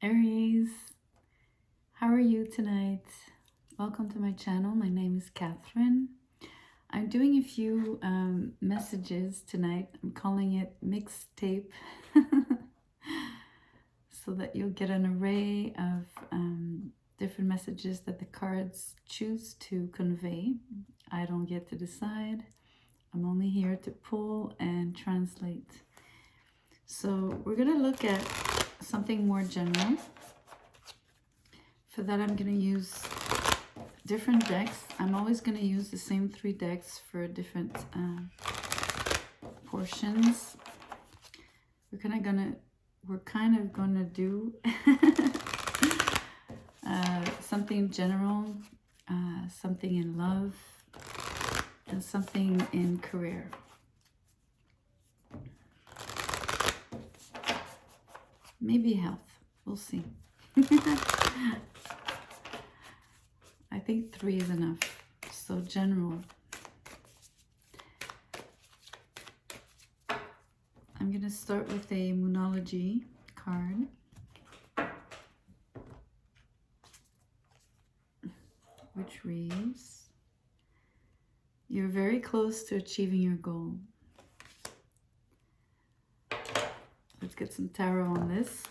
Aries, how are you tonight? Welcome to my channel. My name is Catherine. I'm doing a few messages tonight. I'm calling it mixtape so that you'll get an array of different messages that the cards choose to convey. I don't get to decide. I'm only here to pull and translate. So we're going to look at something more general. For that, I'm going to use different decks. I'm always going to use the same 3 decks for different portions. We're kind of gonna do something general, something in love, and something in career. Maybe health. We'll see. I think 3 is enough. So general. I'm going to start with a Moonology card. Which reads, you're very close to achieving your goal. Let's get some tarot on this.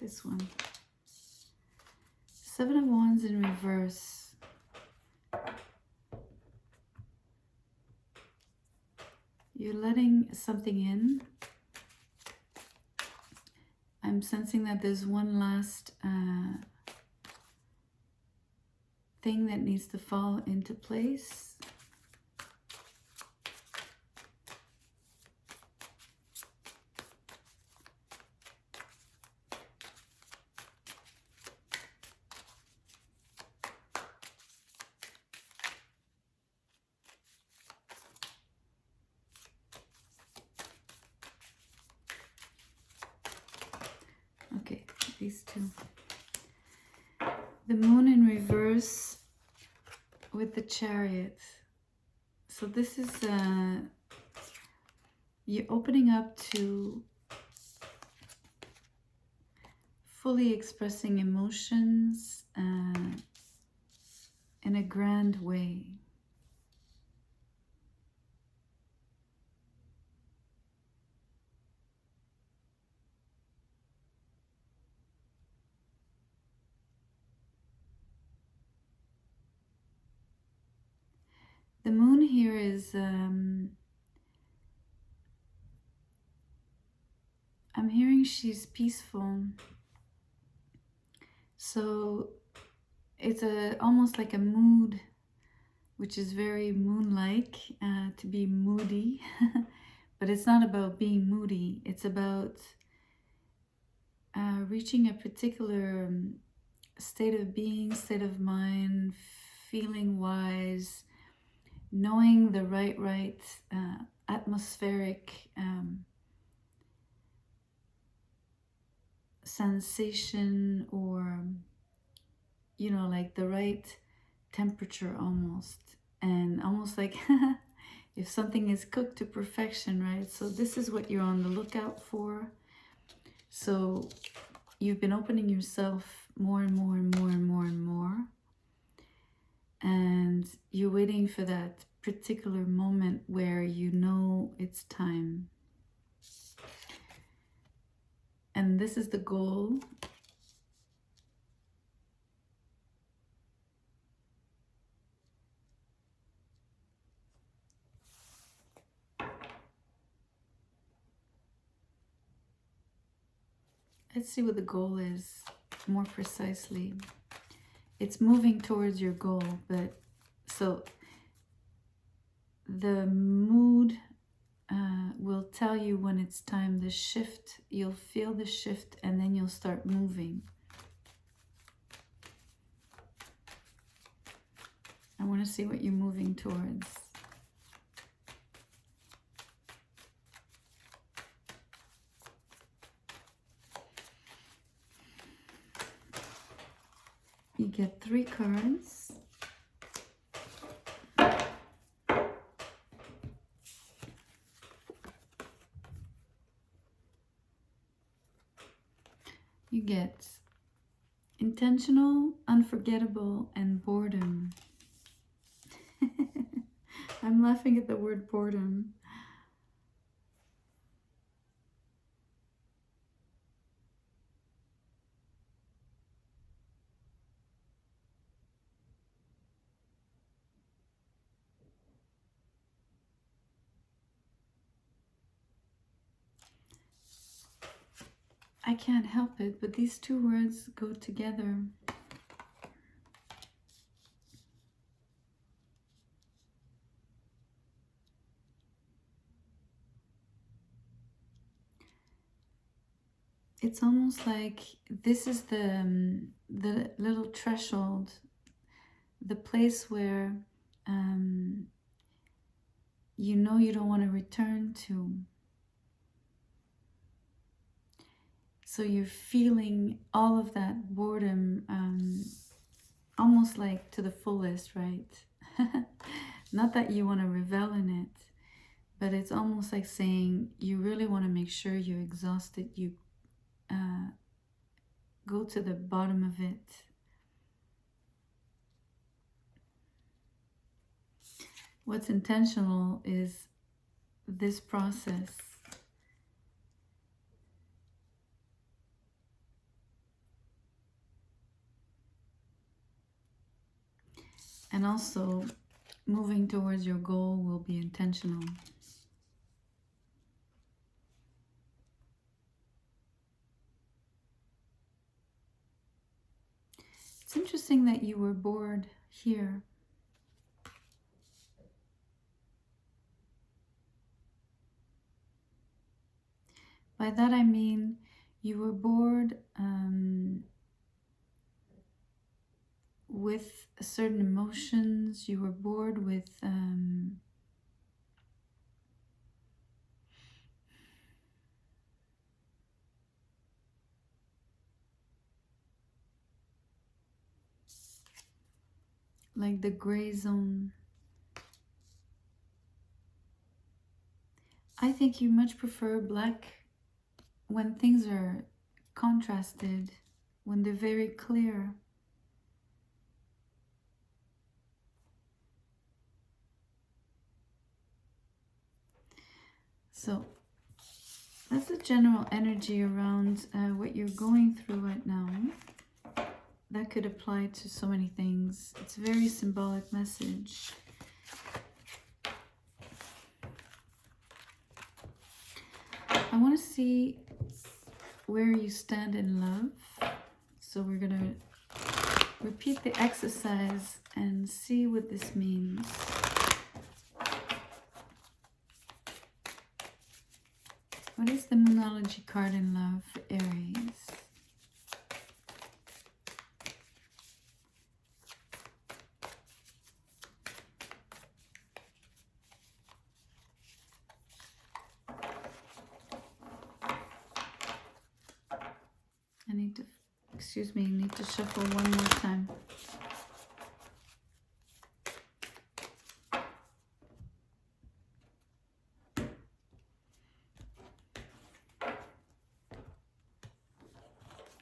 This one. 7 of Wands in reverse. You're letting something in. I'm sensing that there's one last thing that needs to fall into place. Okay, these 2. The Moon in reverse with the Chariot. So this is you're opening up to fully expressing emotions in a grand way. The Moon here is, I'm hearing she's peaceful. So it's almost like a mood, which is very moon-like, to be moody. But it's not about being moody. It's about reaching a particular state of being, state of mind, feeling wise, knowing the right atmospheric sensation, or like the right temperature almost, and almost like if something is cooked to perfection, right? So this is what you're on the lookout for. So you've been opening yourself more and more and more and more and more, and you're waiting for that particular moment where you know it's time. And this is the goal. Let's see what the goal is more precisely. It's moving towards your goal, but so the mood will tell you when it's time. The shift, you'll feel the shift, and then you'll start moving. I want to see what you're moving towards. You get 3 cards. You get intentional, unforgettable, and boredom. I'm laughing at the word boredom. I can't help it, but these two words go together. It's almost like this is the little threshold, the place where you know you don't want to return to. So you're feeling all of that boredom, almost like to the fullest, right? Not that you want to revel in it, but it's almost like saying you really want to make sure you're exhausted. You go to the bottom of it. What's intentional is this process. And also, moving towards your goal will be intentional. It's interesting that you were bored here. By that I mean you were bored with certain emotions. You were bored with like the gray zone. I think you much prefer black when things are contrasted, when they're very clear. So that's the general energy around what you're going through right now. That could apply to so many things. It's a very symbolic message. I want to see where you stand in love. So we're going to repeat the exercise and see what this means. What is the Moonology card in love for Aries? I need to, excuse me, I need to shuffle one more time.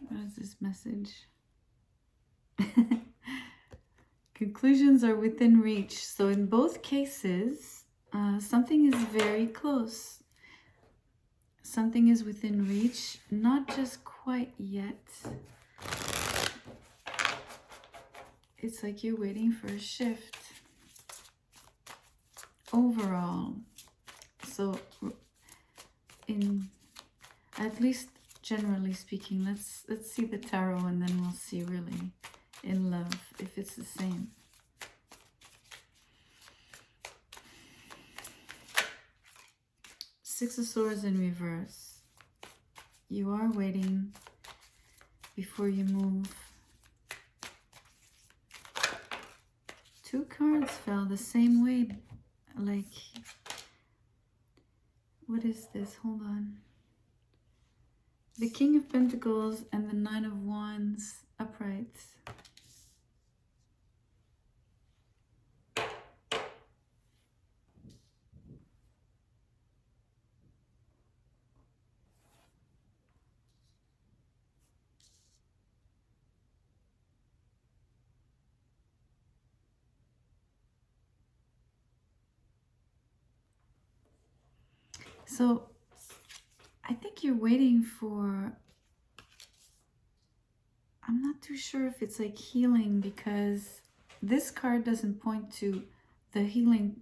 What is this message? Conclusions are within reach. So in both cases, something is very close. Something is within reach, not just quite yet. It's like you're waiting for a shift overall. So in, at least generally speaking, let's see the tarot and then we'll see really in love if it's the same. Six of Swords in reverse. You are waiting before you move. Two cards fell the same way. Like, what is this? Hold on. The King of Pentacles and the Nine of Wands upright. So I think you're waiting for, I'm not too sure if it's like healing, because this card doesn't point to the healing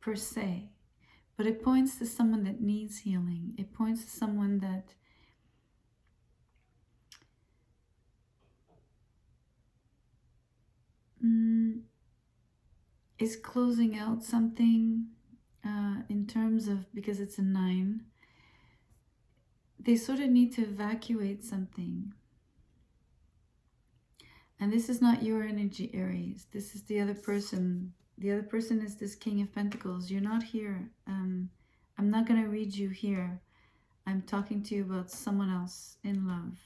per se, but it points to someone that needs healing. It points to someone that is closing out something in terms of, because it's a 9, they sort of need to evacuate something. And this is not your energy, Aries. This is the other person. The other person is this King of Pentacles. You're not here. I'm not going to read you here. I'm talking to you about someone else in love.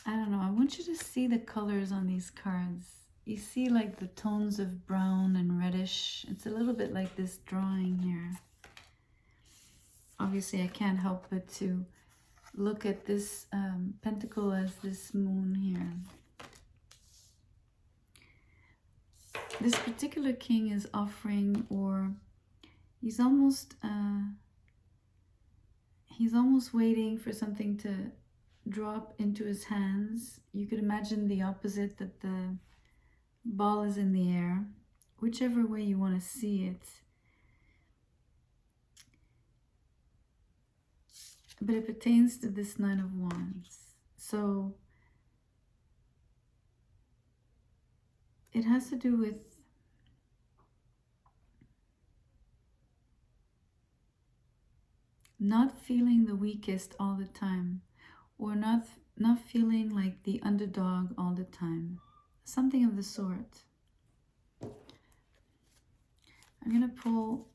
I don't know. I want you to see the colors on these cards. You see like the tones of brown and reddish. It's a little bit like this drawing here. Obviously, I can't help but to look at this pentacle as this moon here. This particular king is offering, or he's almost waiting for something to drop into his hands. You could imagine the opposite, that the ball is in the air, whichever way you want to see it. But it pertains to this 9 of Wands. So it has to do with not feeling the weakest all the time, or not feeling like the underdog all the time. Something of the sort. I'm going to pull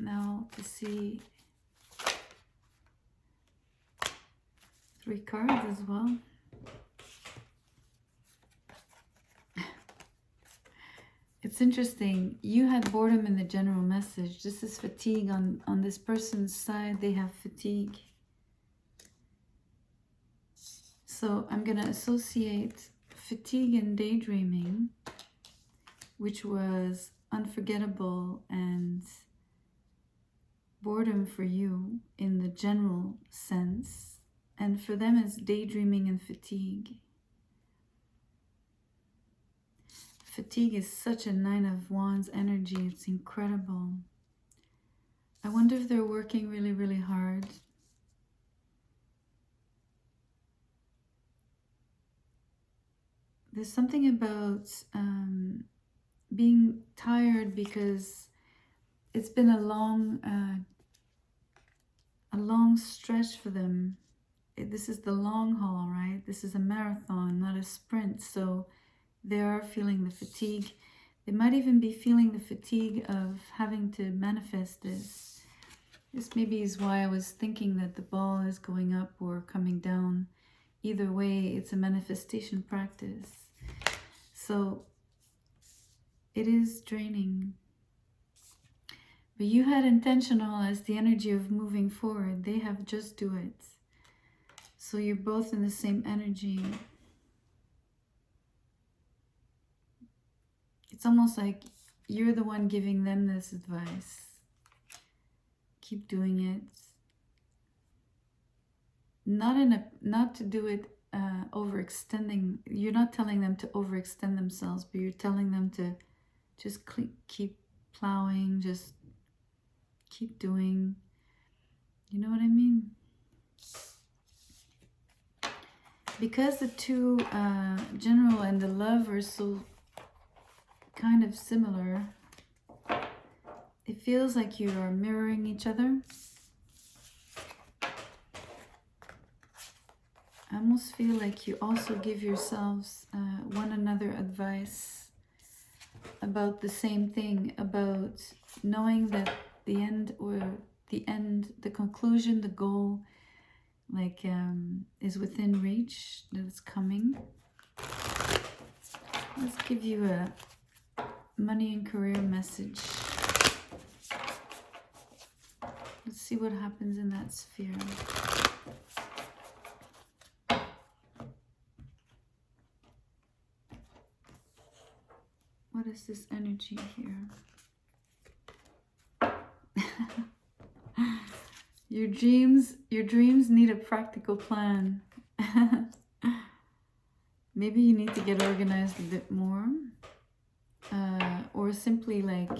now to see 3 cards as well. It's interesting. You had boredom in the general message. This is fatigue on this person's side. They have fatigue. So I'm going to associate fatigue and daydreaming, which was unforgettable, and boredom for you in the general sense. And for them, it's daydreaming and fatigue. Fatigue is such a 9 of Wands energy. It's incredible. I wonder if they're working really, really hard. There's something about being tired because it's been a long stretch for them. This is the long haul, right? This is a marathon, not a sprint. So they are feeling the fatigue. They might even be feeling the fatigue of having to manifest this. This maybe is why I was thinking that the ball is going up or coming down. Either way, it's a manifestation practice. So it is draining. But you had intentional as the energy of moving forward. They have just do it. So you're both in the same energy. It's almost like you're the one giving them this advice. Keep doing it. Not to do it overextending. You're not telling them to overextend themselves, but you're telling them to just keep plowing, just keep doing. You know what I mean? Because the 2 general and the love are so kind of similar, it feels like you are mirroring each other. I almost feel like you also give yourselves one another advice about the same thing, about knowing that the end, or the conclusion, the goal, like is within reach, that it's coming. Let's give you a money and career message. see what happens in that sphere. What is this energy here? Your dreams need a practical plan. Maybe you need to get organized a bit more. Or simply like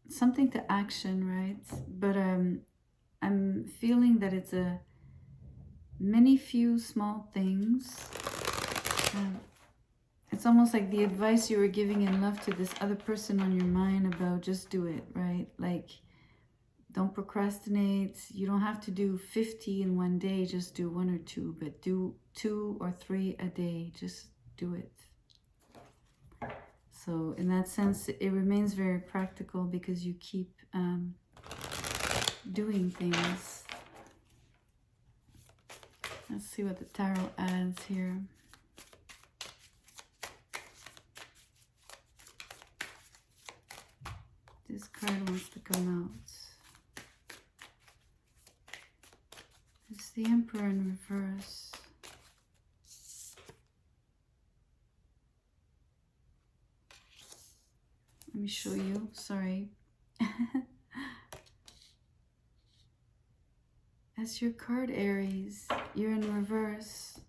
something to action, right? But I'm feeling that it's a many few small things. It's almost like the advice you were giving in love to this other person on your mind about just do it, right? Like, don't procrastinate. You don't have to do 50 in one day, just do 1 or 2, but do 2 or 3 a day, just do it. So in that sense, it remains very practical because you keep doing things. Let's see what the tarot adds here. This card wants to come out. It's the Emperor in reverse. Let me show you, sorry. That's your card, Aries. You're in reverse.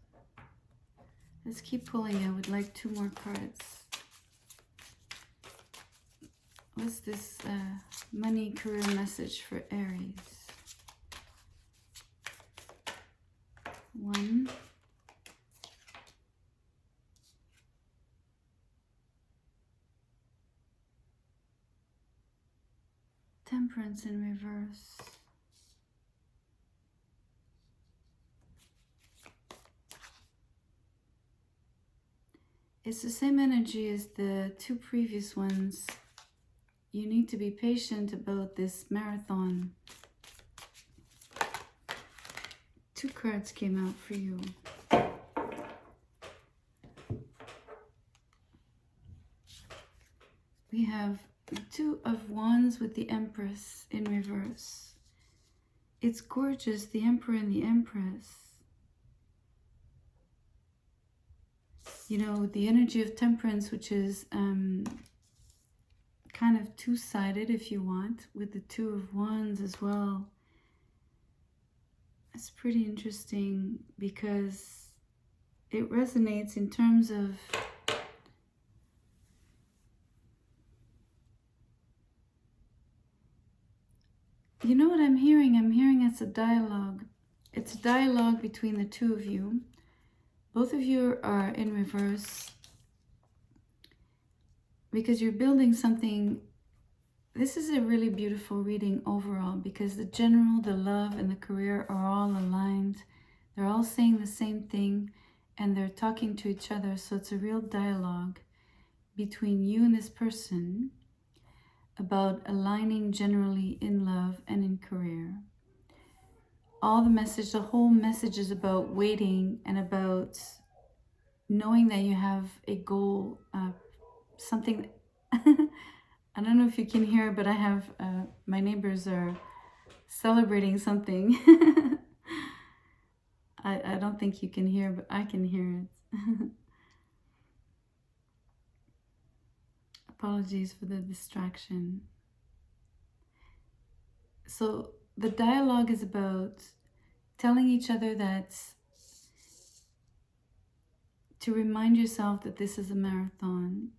Let's keep pulling. I would like 2 more cards. What's this money career message for Aries? 1. Temperance in reverse. It's the same energy as the 2 previous ones. You need to be patient about this marathon. 2 cards came out for you. We have the 2 of Wands with the Empress in reverse. It's gorgeous, the Emperor and the Empress. You know, the energy of Temperance, which is kind of 2-sided if you want, with the 2 of Wands as well. It's pretty interesting because it resonates in terms of you know what I'm hearing? I'm hearing it's a dialogue. It's a dialogue between the 2 of you. Both of you are in reverse because you're building something. This is a really beautiful reading overall because the general, the love, and the career are all aligned. They're all saying the same thing and they're talking to each other. So it's a real dialogue between you and this person about aligning generally in love and in career. All the message, the whole message is about waiting and about knowing that you have a goal, something. I don't know if you can hear, but I have, my neighbors are celebrating something. I don't think you can hear, but I can hear it. Apologies for the distraction. So the dialogue is about telling each other that to remind yourself that this is a marathon,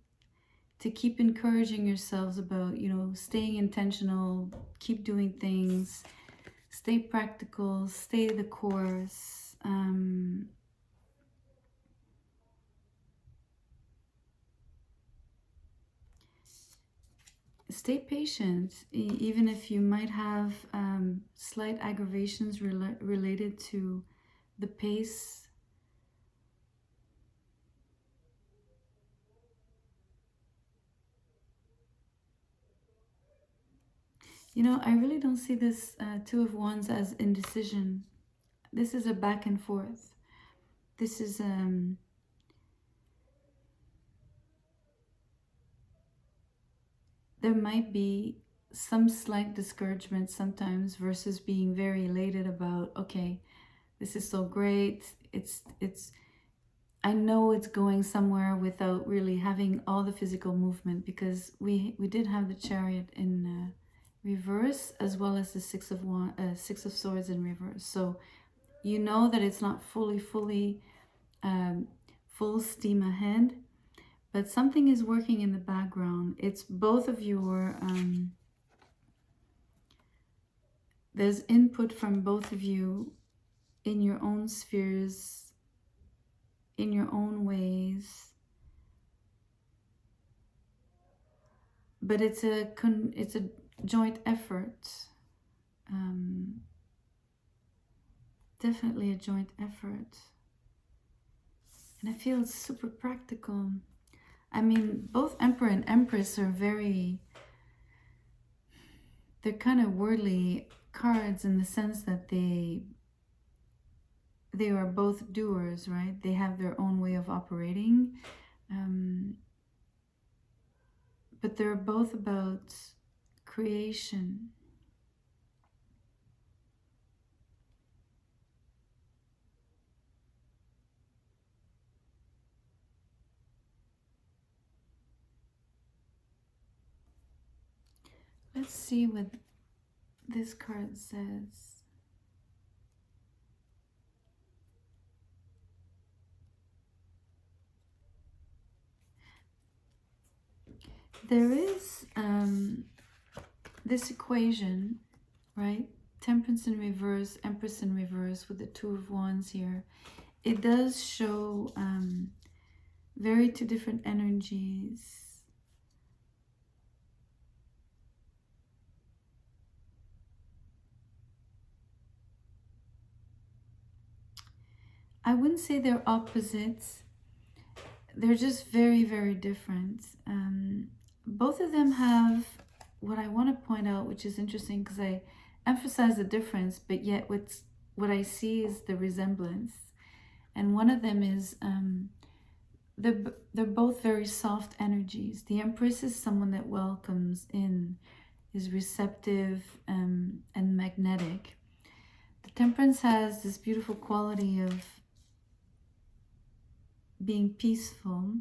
to keep encouraging yourselves about, you know, staying intentional, keep doing things, stay practical, stay the course. Stay patient, even if you might have slight aggravations related to the pace. You know, I really don't see this 2 of Wands as indecision. This is a back and forth. this is there might be some slight discouragement sometimes versus being very elated about, okay, this is so great. It's I know it's going somewhere without really having all the physical movement, because we did have the Chariot in reverse, as well as the Six of Swords in reverse. So you know that it's not fully full steam ahead, but something is working in the background. It's both of your there's input from both of you in your own spheres, in your own ways, but it's a joint effort. Definitely a joint effort, and I feel it's super practical. I mean, both Emperor and Empress are they're kind of worldly cards in the sense that they are both doers, right? They have their own way of operating, but they're both about creation. Let's see what this card says. There is this equation, right? Temperance in reverse, Empress in reverse with the Two of Wands here. It does show very two different energies. I wouldn't say they're opposites. They're just very different. Both of them have what I want to point out, which is interesting because I emphasize the difference, but yet what I see is the resemblance. And one of them is they're both very soft energies. The Empress is someone that welcomes in, is receptive and magnetic. The Temperance has this beautiful quality of being peaceful.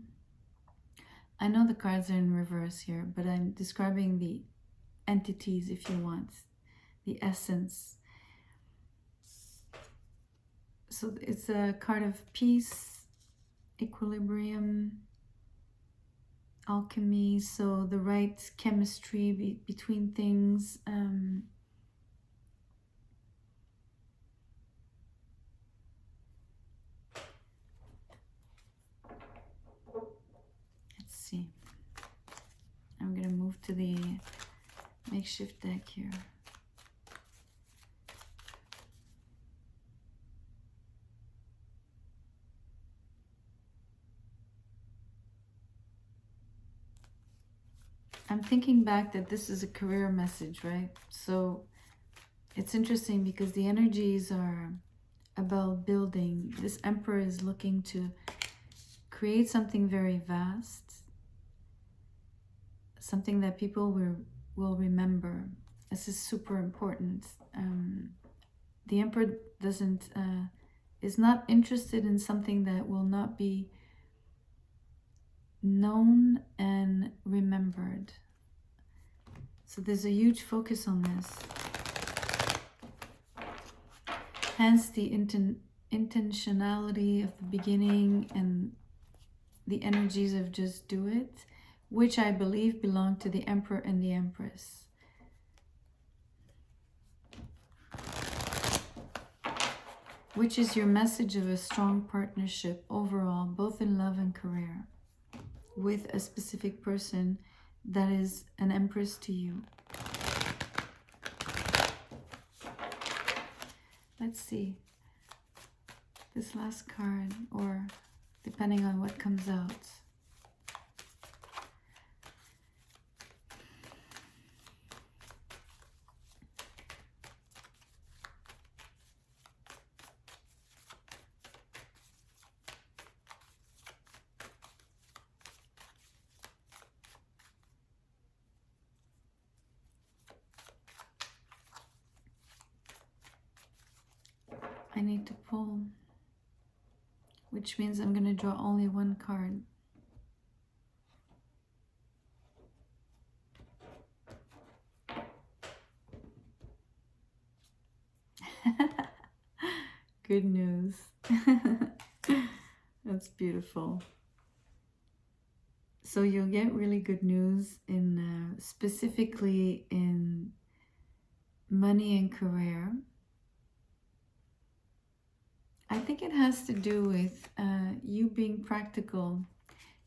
I know the cards are in reverse here, but I'm describing the entities, if you want, the essence. So it's a card of peace, equilibrium, alchemy, so the right chemistry between things. Let's see. I'm going to move to the makeshift deck here. I'm thinking back that this is a career message, right? So it's interesting because the energies are about building. This Emperor is looking to create something very vast, something that people will remember. This is super important. The Emperor is not interested in something that will not be known and remembered. So there's a huge focus on this. Hence the intentionality of the beginning and the energies of just do it, which I believe belong to the Emperor and the Empress. Which is your message of a strong partnership overall, both in love and career, with a specific person that is an Empress to you. Let's see this last card, or depending on what comes out. need to pull, which means I'm going to draw only one card. Good news. That's beautiful. So you'll get really good news in specifically in money and career. I think it has to do with you being practical,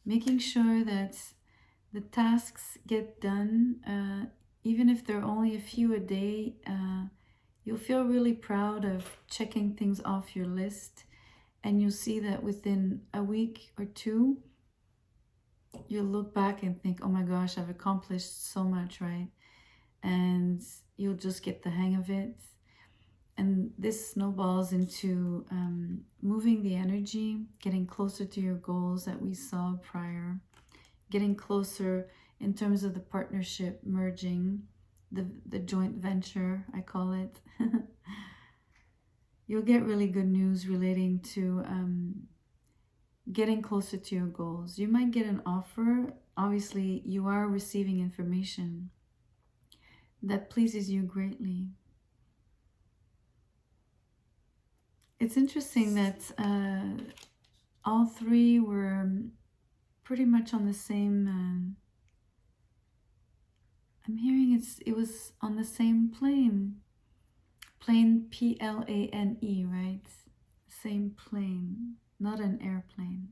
making sure that the tasks get done, even if they're only a few a day. You'll feel really proud of checking things off your list, and you'll see that within a week or two, you'll look back and think, oh my gosh, I've accomplished so much, right? And you'll just get the hang of it. And this snowballs into moving the energy, getting closer to your goals that we saw prior, getting closer in terms of the partnership, merging, the joint venture, I call it. You'll get really good news relating to getting closer to your goals. You might get an offer. Obviously, you are receiving information that pleases you greatly. It's interesting that all three were pretty much on the same. I'm hearing it was on the same plane. Plane, Plane, right? Same plane, not an airplane.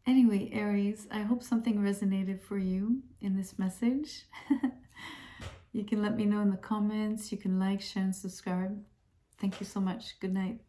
Anyway, Aries, I hope something resonated for you in this message. You can let me know in the comments. You can like, share, and subscribe. Thank you so much. Good night.